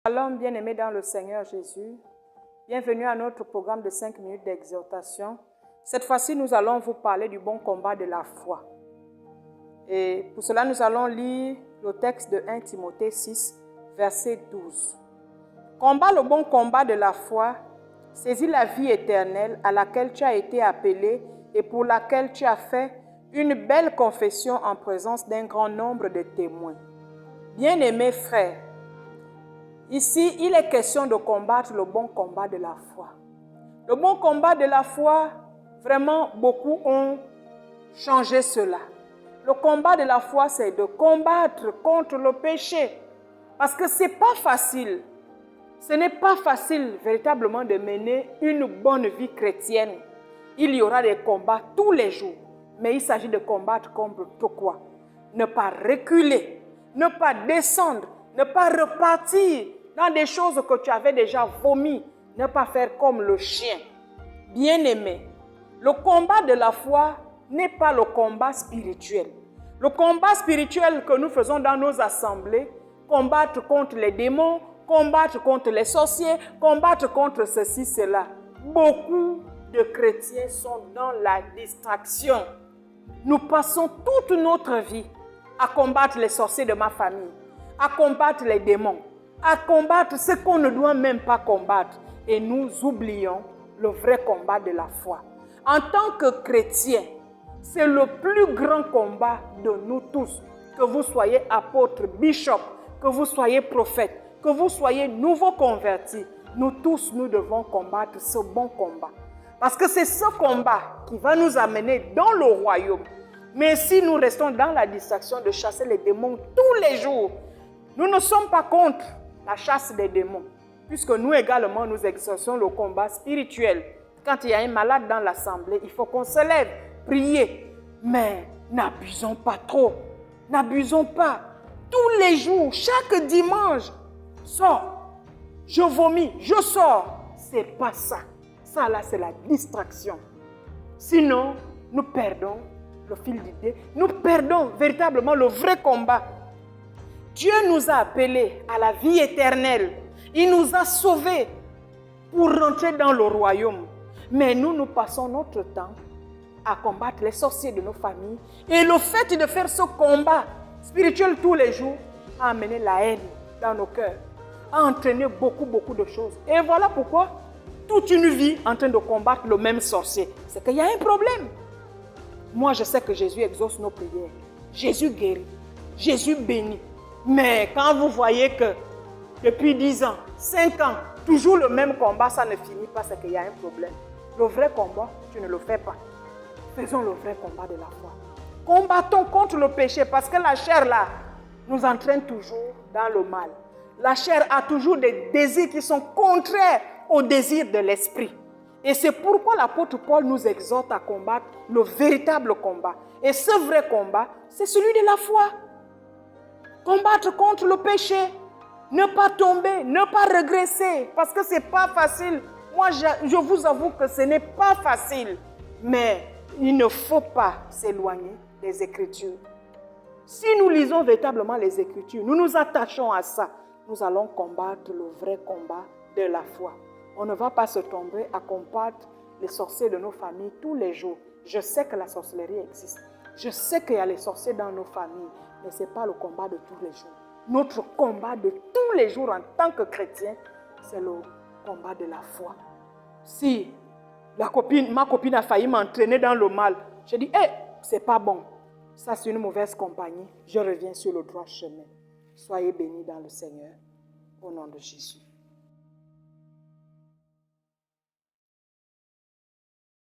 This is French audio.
Shalom, bien-aimés dans le Seigneur Jésus. Bienvenue à notre programme de 5 minutes d'exhortation. Cette fois-ci, nous allons vous parler du bon combat de la foi. Et pour cela, nous allons lire le texte de 1 Timothée 6, verset 12. Combat le bon combat de la foi, saisis la vie éternelle à laquelle tu as été appelé et pour laquelle tu as fait une belle confession en présence d'un grand nombre de témoins. Bien-aimés frères, ici, il est question de combattre le bon combat de la foi. Le bon combat de la foi, vraiment, beaucoup ont changé cela. Le combat de la foi, c'est de combattre contre le péché. Parce que ce n'est pas facile. Ce n'est pas facile véritablement de mener une bonne vie chrétienne. Il y aura des combats tous les jours. Mais il s'agit de combattre contre quoi? Ne pas reculer, ne pas descendre, ne pas repartir dans des choses que tu avais déjà vomies, ne pas faire comme le chien. Bien-aimé, le combat de la foi n'est pas le combat spirituel. Le combat spirituel que nous faisons dans nos assemblées, combattre contre les démons, combattre contre les sorciers, combattre contre ceci, cela. Beaucoup de chrétiens sont dans la distraction. Nous passons toute notre vie à combattre les sorciers de ma famille, à combattre les démons, à combattre ce qu'on ne doit même pas combattre. Et nous oublions le vrai combat de la foi. En tant que chrétiens, c'est le plus grand combat de nous tous. Que vous soyez apôtre, bishop, que vous soyez prophète, que vous soyez nouveau convertis, nous tous, nous devons combattre ce bon combat. Parce que c'est ce combat qui va nous amener dans le royaume. Mais si nous restons dans la distraction de chasser les démons tous les jours, nous ne sommes pas contre la chasse des démons. Puisque nous également, nous exerçons le combat spirituel. Quand il y a un malade dans l'assemblée, il faut qu'on se lève, prier. Mais n'abusons pas trop. N'abusons pas. Tous les jours, chaque dimanche, sors. Je vomis, je sors. C'est pas ça. Ça là, c'est la distraction. Sinon, nous perdons le fil d'idée. Nous perdons véritablement le vrai combat. Dieu nous a appelés à la vie éternelle. Il nous a sauvés pour rentrer dans le royaume. Mais nous passons notre temps à combattre les sorciers de nos familles. Et le fait de faire ce combat spirituel tous les jours a amené la haine dans nos cœurs, a entraîné beaucoup de choses. Et voilà pourquoi toute une vie en train de combattre le même sorcier. C'est qu'il y a un problème. Moi, je sais que Jésus exauce nos prières. Jésus guérit. Jésus bénit. Mais quand vous voyez que depuis 10 ans, 5 ans, toujours le même combat, ça ne finit pas, c'est qu'il y a un problème. Le vrai combat, tu ne le fais pas. Faisons le vrai combat de la foi. Combattons contre le péché parce que la chair là nous entraîne toujours dans le mal. La chair a toujours des désirs qui sont contraires aux désirs de l'esprit. Et c'est pourquoi l'apôtre Paul nous exhorte à combattre le véritable combat. Et ce vrai combat, c'est celui de la foi. Combattre contre le péché. Ne pas tomber, ne pas régresser. Parce que ce n'est pas facile. Moi, je vous avoue que ce n'est pas facile. Mais il ne faut pas s'éloigner des Écritures. Si nous lisons véritablement les Écritures, nous nous attachons à ça, nous allons combattre le vrai combat de la foi. On ne va pas se tomber à combattre les sorciers de nos familles tous les jours. Je sais que la sorcellerie existe. Je sais qu'il y a les sorciers dans nos familles, mais ce n'est pas le combat de tous les jours. Notre combat de tous les jours en tant que chrétien, c'est le combat de la foi. Si ma copine a failli m'entraîner dans le mal, je dis, c'est pas bon. Ça, c'est une mauvaise compagnie. Je reviens sur le droit chemin. Soyez bénis dans le Seigneur. Au nom de Jésus.